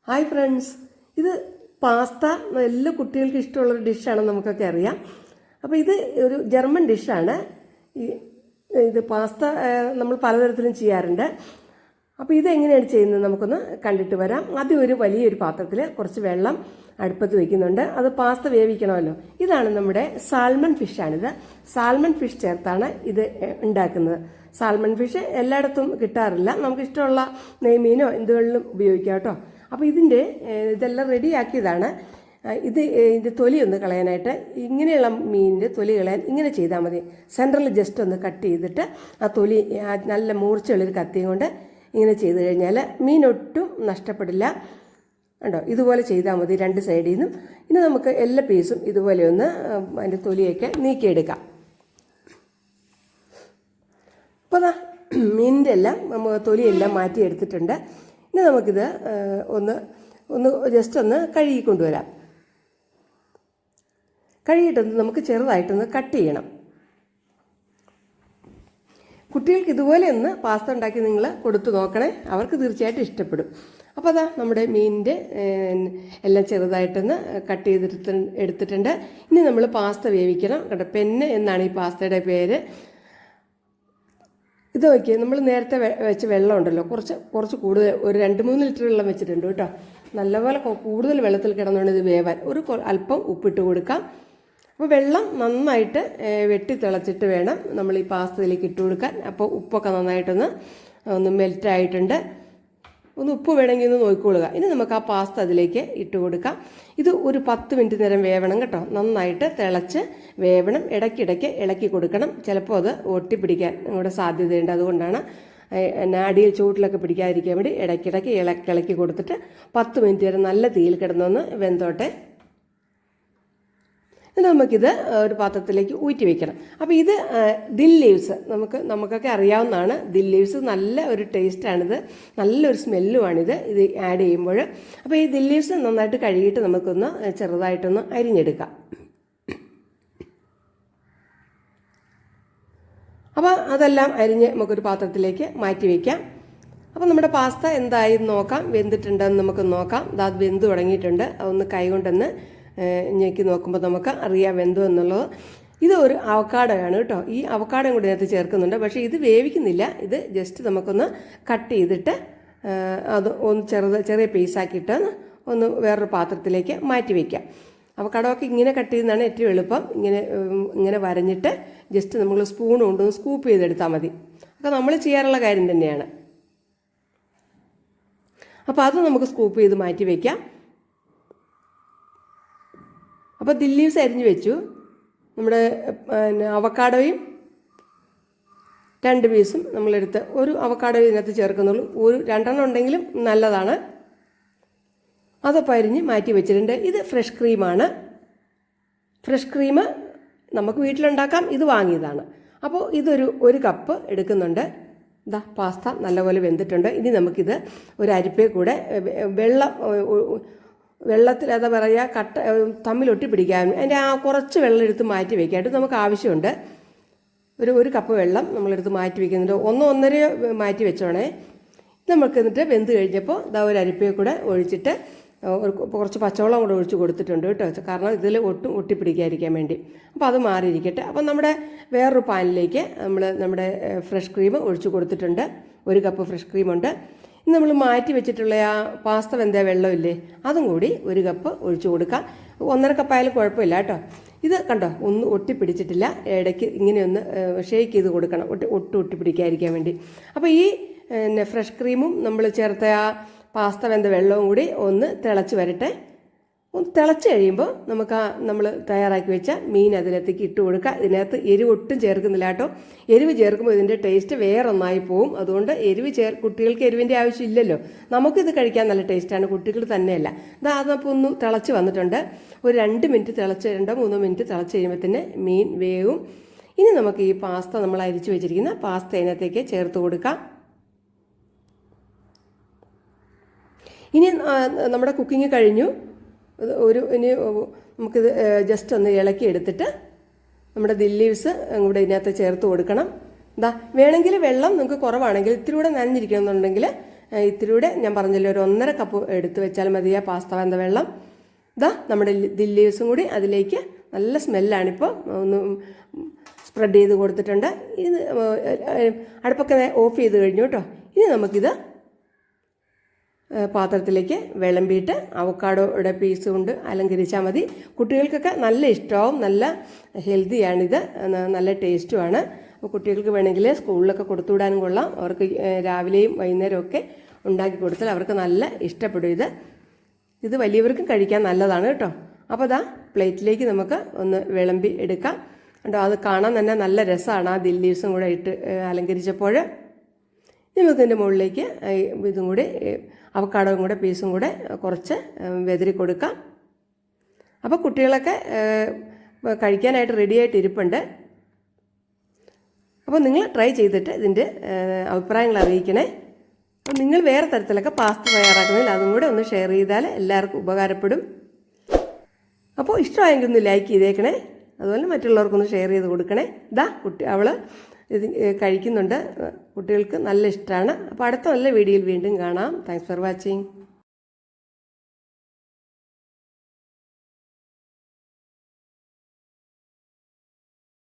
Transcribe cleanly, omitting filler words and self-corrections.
Hi friends, ഇത് pasta എല്ലാ കുട്ടികൾക്ക് ഇഷ്ടമുള്ളൊരു ഡിഷാണെന്ന് നമുക്കൊക്കെ അറിയാം. അപ്പോൾ ഇത് ഒരു ജർമ്മൻ ഡിഷാണ്. ഇത് പാസ്ത നമ്മൾ പലതരത്തിലും ചെയ്യാറുണ്ട്. അപ്പോൾ ഇതെങ്ങനെയാണ് ചെയ്യുന്നത് നമുക്കൊന്ന് കണ്ടിട്ട് വരാം. ആദ്യം ഒരു വലിയൊരു പാത്രത്തിൽ കുറച്ച് വെള്ളം അടുപ്പത്ത് വയ്ക്കുന്നുണ്ട്. അത് പാസ്ത വേവിക്കണമല്ലോ. ഇതാണ് നമ്മുടെ സാൽമൺ ഫിഷാണിത്. സാൽമൺ ഫിഷ് ചേർത്താണ് ഇത് ഉണ്ടാക്കുന്നത്. സാൽമൺ ഫിഷ് എല്ലായിടത്തും കിട്ടാറില്ല. നമുക്ക് ഇഷ്ടമുള്ള നെയ്മീനോ എന്തുകളിലും ഉപയോഗിക്കാം കേട്ടോ. അപ്പോൾ ഇതെല്ലാം റെഡിയാക്കിയതാണ്. ഇതിൻ്റെ തൊലി ഒന്ന് കളയാനായിട്ട് ഇങ്ങനെയുള്ള മീനിൻ്റെ തൊലി കളയാൻ ഇങ്ങനെ ചെയ്താൽ മതി. സെൻറ്ററിൽ ജസ്റ്റ് ഒന്ന് കട്ട് ചെയ്തിട്ട് ആ തൊലി നല്ല മൂർച്ചയുള്ളൊരു കത്തിയും കൊണ്ട് ഇങ്ങനെ ചെയ്ത് കഴിഞ്ഞാൽ മീനൊട്ടും നഷ്ടപ്പെടില്ല. ഉണ്ടോ? ഇതുപോലെ ചെയ്താൽ മതി രണ്ട് സൈഡിൽ നിന്നും. ഇനി നമുക്ക് എല്ലാ പീസും ഇതുപോലെ ഒന്ന് അതിൻ്റെ തൊലിയൊക്കെ നീക്കിയെടുക്കാം. അപ്പോൾ മീനിൻ്റെ എല്ലാം തൊലിയെല്ലാം മാറ്റിയെടുത്തിട്ടുണ്ട്. ഇനി നമുക്കിത് ഒന്ന് ജസ്റ്റ് ഒന്ന് കഴുകി കൊണ്ടുവരാം. കഴുകിയിട്ടൊന്ന് നമുക്ക് ചെറുതായിട്ടൊന്ന് കട്ട് ചെയ്യണം. കുട്ടികൾക്ക് ഇതുപോലെ ഒന്ന് പാസ്ത ഉണ്ടാക്കി നിങ്ങൾ കൊടുത്തു നോക്കണേ, അവർക്ക് തീർച്ചയായിട്ടും ഇഷ്ടപ്പെടും. അപ്പോൾ നമ്മുടെ മീനിൻ്റെ എല്ലാം ചെറുതായിട്ടൊന്ന് കട്ട് എടുത്തിട്ടുണ്ട്. ഇനി നമ്മൾ പാസ്ത വേവിക്കണം കേട്ടോ. പെന്ന് എന്നാണ് ഈ പാസ്തയുടെ പേര്. ഇത് നോക്കിയാൽ നമ്മൾ നേരത്തെ വെച്ച വെള്ളം ഉണ്ടല്ലോ, കുറച്ച് കൂടുതൽ ഒരു 2-3 ലിറ്റർ വെള്ളം വെച്ചിട്ടുണ്ട് കേട്ടോ. നല്ലപോലെ കൂടുതൽ വെള്ളത്തിൽ കിടന്നുകൊണ്ട് ഇത് വേവാൻ അല്പം ഉപ്പിട്ട് കൊടുക്കാം. അപ്പോൾ വെള്ളം നന്നായിട്ട് വെട്ടി തിളച്ചിട്ട് വേണം നമ്മൾ ഈ പാസ്തയിലേക്ക് ഇട്ട് കൊടുക്കാൻ. അപ്പോൾ ഉപ്പൊക്കെ നന്നായിട്ടൊന്ന് മെൽറ്റായിട്ടുണ്ട്. ഒന്ന് ഉപ്പ് വേണമെങ്കിൽ ഒന്ന് നോക്കിക്കൊള്ളുക. ഇനി നമുക്ക് ആ പാസ്ത അതിലേക്ക് ഇട്ട് കൊടുക്കാം. ഇത് ഒരു 10 മിനിറ്റ് നേരം വേവണം കേട്ടോ. നന്നായിട്ട് തിളച്ച് വേവണം. ഇടയ്ക്കിടയ്ക്ക് ഇളക്കി കൊടുക്കണം. ചിലപ്പോൾ അത് ഒട്ടിപ്പിടിക്കാൻ ഇവിടെ സാധ്യതയുണ്ട്. അതുകൊണ്ടാണ് അടിയിൽ ചൂട്ടിലൊക്കെ പിടിക്കാതിരിക്കാൻ വേണ്ടി ഇടയ്ക്കിടയ്ക്ക് ഇളക്കി കൊടുത്തിട്ട് 10 മിനിറ്റ് വരെ നല്ല തീയിൽ കിടന്നൊന്ന് വെന്തോട്ടെ. നമുക്കിത് ഒരു പാത്രത്തിലേക്ക് ഊറ്റി വെക്കണം. അപ്പോൾ ഇത് ദിൽ ലീവ്സ് നമുക്കൊക്കെ അറിയാവുന്നതാണ്. ദിൽ ലീവ്സ് നല്ല ഒരു ടേസ്റ്റാണിത്, നല്ലൊരു സ്മെല്ലുമാണിത് ഇത് ആഡ് ചെയ്യുമ്പോൾ. അപ്പോൾ ഈ ദിൽ ലീവ്സ് നന്നായിട്ട് കഴുകിയിട്ട് നമുക്കൊന്ന് ചെറുതായിട്ടൊന്ന് അരിഞ്ഞെടുക്കാം. അപ്പോൾ അതെല്ലാം അരിഞ്ഞ് നമുക്കൊരു പാത്രത്തിലേക്ക് മാറ്റി വയ്ക്കാം. അപ്പോൾ നമ്മുടെ പാസ്ത എന്തായി നോക്കാം, വെന്തിട്ടുണ്ടെന്ന് നമുക്ക് നോക്കാം. അത് വെന്ത് തുടങ്ങിയിട്ടുണ്ട്. അതൊന്ന് കൈ കൊണ്ടൊന്ന് ഞെക്കി നോക്കുമ്പോൾ നമുക്ക് അറിയാം വെന്തോ എന്നുള്ളത്. ഇത് ഒരു അവക്കാഡോയാണ് കേട്ടോ. ഈ അവക്കാഡോയും കൂടി ഇതിനകത്ത് ചേർക്കുന്നുണ്ട്. പക്ഷേ ഇത് വേവിക്കുന്നില്ല. ഇത് ജസ്റ്റ് നമുക്കൊന്ന് കട്ട് ചെയ്തിട്ട് അത് ഒന്ന് ചെറിയ പീസാക്കിയിട്ട് ഒന്ന് വേറൊരു പാത്രത്തിലേക്ക് മാറ്റി വയ്ക്കാം. അവക്കാഡോക്ക് ഇങ്ങനെ കട്ട് ചെയ്യുന്നതാണ് ഏറ്റവും എളുപ്പം. ഇങ്ങനെ വരഞ്ഞിട്ട് ജസ്റ്റ് നമ്മൾ സ്പൂൺ കൊണ്ടൊന്ന് സ്കൂപ്പ് ചെയ്തെടുത്താൽ മതി. അപ്പോൾ നമ്മൾ ചെയ്യാറുള്ള കാര്യം തന്നെയാണ്. അപ്പോൾ അത് നമുക്ക് സ്കൂപ്പ് ചെയ്ത് മാറ്റി വയ്ക്കാം. അപ്പോൾ ദിൽ ലീവ്സ് അരിഞ്ഞ് വെച്ചു. നമ്മുടെ അവക്കാഡോയും 2 പീസും നമ്മളെടുത്ത് ഒരു അവക്കാഡോ ഇതിനകത്ത് ചേർക്കുന്നുള്ളൂ. 2 ഉണ്ടെങ്കിലും നല്ലതാണ്. അതപ്പോൾ അരിഞ്ഞ് മാറ്റി വെച്ചിട്ടുണ്ട്. ഇത് ഫ്രഷ് ക്രീമാണ്. ഫ്രഷ് ക്രീം നമുക്ക് വീട്ടിലുണ്ടാക്കാം. ഇത് വാങ്ങിയതാണ്. അപ്പോൾ ഒരു കപ്പ് എടുക്കുന്നുണ്ട്. പാസ്ത നല്ലപോലെ വെന്തിട്ടുണ്ട്. ഇനി നമുക്കിത് ഒരു അരിപ്പേ കൂടെ വെള്ളത്തിൽ എന്താ പറയുക തമ്മിലൊട്ടി പിടിക്കാൻ അതിൻ്റെ കുറച്ച് വെള്ളം എടുത്ത് മാറ്റി വയ്ക്കാനായിട്ട് നമുക്ക് ആവശ്യമുണ്ട്. ഒരു കപ്പ് വെള്ളം നമ്മളെടുത്ത് മാറ്റി വയ്ക്കുന്നുണ്ട്. 1-1.5 മാറ്റി വെച്ചോണേ. നമുക്ക് എന്നിട്ട് വെന്ത് കഴിഞ്ഞപ്പോൾ ഒരു അരിപ്പയെ കൂടെ ഒഴിച്ചിട്ട് കുറച്ച് പച്ചവെള്ളം കൂടെ ഒഴിച്ച് കൊടുത്തിട്ടുണ്ട് കേട്ടോ. കാരണം ഇതിൽ ഒട്ടും ഒട്ടിപ്പിടിക്കാതിരിക്കാൻ വേണ്ടി. അപ്പോൾ അത് മാറിയിരിക്കട്ടെ. അപ്പം നമ്മുടെ വേറൊരു പാനിലേക്ക് നമ്മുടെ ഫ്രഷ് ക്രീം ഒഴിച്ച് കൊടുത്തിട്ടുണ്ട്. 1 കപ്പ് ഫ്രഷ് ക്രീമുണ്ട്. ഇനി നമ്മൾ മാറ്റി വെച്ചിട്ടുള്ള ആ പാസ്ത വെന്ത വെള്ളമില്ലേ, അതും കൂടി 1 കപ്പ് ഒഴിച്ചു കൊടുക്കാം. 1.5 കപ്പായാലും കുഴപ്പമില്ല കേട്ടോ. ഇത് കണ്ടോ, ഒന്നും ഒട്ടിപ്പിടിച്ചിട്ടില്ല. ഇടയ്ക്ക് ഇങ്ങനെയൊന്ന് ഷേക്ക് ചെയ്ത് കൊടുക്കണം, ഒട്ടിപ്പിടിക്കാതിരിക്കാൻ വേണ്ടി. അപ്പോൾ ഈ ഫ്രഷ് ക്രീമും നമ്മൾ ചേർത്ത ആ പാസ്ത വെന്ത വെള്ളവും കൂടി ഒന്ന് തിളച്ച് വരട്ടെ. ഒന്ന് തിളച്ച് കഴിയുമ്പോൾ നമുക്ക് നമ്മൾ തയ്യാറാക്കി വെച്ച മീൻ അതിനകത്തേക്ക് ഇട്ട് കൊടുക്കുക. ഇതിനകത്ത് എരിവ് ഒട്ടും ചേർക്കുന്നില്ല കേട്ടോ. എരിവ് ചേർക്കുമ്പോൾ ഇതിൻ്റെ ടേസ്റ്റ് വേറൊന്നായി പോവും. അതുകൊണ്ട് കുട്ടികൾക്ക് എരിവിൻ്റെ ആവശ്യമില്ലല്ലോ. നമുക്കിത് കഴിക്കാൻ നല്ല ടേസ്റ്റാണ്, കുട്ടികൾ തന്നെയല്ല. അതപ്പോൾ ഒന്ന് തിളച്ച് വന്നിട്ടുണ്ട്. ഒരു 2 മിനിറ്റ് 3 മിനിറ്റ് തിളച്ച് കഴിയുമ്പോൾ തന്നെ മീൻ വേവും. ഇനി നമുക്ക് ഈ പാസ്ത നമ്മൾ അരിച്ചു വെച്ചിരിക്കുന്ന പാസ്ത അതിനകത്തേക്ക് ചേർത്ത് കൊടുക്കാം. ഇനി നമ്മുടെ കുക്കിംഗ് കഴിഞ്ഞു. ഇനി നമുക്കിത് ജസ്റ്റ് ഒന്ന് ഇളക്കി എടുത്തിട്ട് നമ്മുടെ ദിൽ ലീവ്സ് കൂടെ ഇതിനകത്ത് ചേർത്ത് കൊടുക്കണം. വേണമെങ്കിൽ വെള്ളം നിങ്ങൾക്ക് കുറവാണെങ്കിൽ ഇത്തിരി കൂടെ നനഞ്ഞിരിക്കണമെന്നുണ്ടെങ്കിൽ ഇത്തിരിയുടെ ഞാൻ പറഞ്ഞല്ലോ ഒരു 1.5 കപ്പ് എടുത്ത് വെച്ചാൽ മതിയാ പാസ്ത വെന്ത വെള്ളം. ഇതാ നമ്മുടെ ലീവ്സും കൂടി അതിലേക്ക് നല്ല സ്മെല്ലാണിപ്പോൾ ഒന്ന് സ്പ്രെഡ് ചെയ്ത് കൊടുത്തിട്ടുണ്ട്. ഇത് അടുപ്പൊക്കെ ഓഫ് ചെയ്ത് കഴിഞ്ഞു കേട്ടോ. ഇനി നമുക്കിത് പാത്രത്തിലേക്ക് വിളമ്പിയിട്ട് അവക്കാഡോയുടെ പീസ് കൊണ്ട് അലങ്കരിച്ചാൽ മതി. കുട്ടികൾക്കൊക്കെ നല്ല ഇഷ്ടമാവും, നല്ല ഹെൽത്തിയാണിത്, നല്ല ടേസ്റ്റുമാണ്. അപ്പോൾ കുട്ടികൾക്ക് വേണമെങ്കിൽ സ്കൂളിലൊക്കെ കൊടുത്തുവിടാനും കൊള്ളാം. അവർക്ക് രാവിലെയും വൈകുന്നേരവും ഒക്കെ ഉണ്ടാക്കി കൊടുത്താൽ അവർക്ക് നല്ല ഇഷ്ടപ്പെടും. ഇത് വലിയവർക്കും കഴിക്കാൻ നല്ലതാണ് കേട്ടോ. അപ്പോൾ അതാ പ്ലേറ്റിലേക്ക് നമുക്ക് ഒന്ന് വിളമ്പി എടുക്കാം കേട്ടോ. അത് കാണാൻ തന്നെ നല്ല രസമാണ് ആ ലീവ്സും കൂടെ ഇട്ട് അലങ്കരിച്ചപ്പോൾ. നമുക്കിതിൻ്റെ മുകളിലേക്ക് ഇതും കൂടി അവക്കാഡോയും കൂടെ പീസും കൂടെ കുറച്ച് വെതറി കൊടുക്കാം. അപ്പോൾ കുട്ടികളൊക്കെ കഴിക്കാനായിട്ട് റെഡിയായിട്ട് ഇരിപ്പുണ്ട്. അപ്പോൾ നിങ്ങൾ ട്രൈ ചെയ്തിട്ട് ഇതിൻ്റെ അഭിപ്രായങ്ങൾ അറിയിക്കണേ. അപ്പോൾ നിങ്ങൾ വേറെ തരത്തിലൊക്കെ പാസ്ത തയ്യാറാക്കുന്നതിൽ അതും കൂടെ ഒന്ന് ഷെയർ ചെയ്താൽ എല്ലാവർക്കും ഉപകാരപ്പെടും. അപ്പോൾ ഇഷ്ടമായെങ്കിൽ ഒന്ന് ലൈക്ക് ചെയ്തേക്കണേ. അതുപോലെ മറ്റുള്ളവർക്കൊന്ന് ഷെയർ ചെയ്ത് കൊടുക്കണേ. അവൾ ഇത് കഴിക്കുന്നുണ്ട്, കുട്ടികൾക്ക് നല്ല ഇഷ്ടമാണ്. അപ്പോൾ അടുത്ത നല്ല വീഡിയോയിൽ വീണ്ടും കാണാം. Thanks for watching.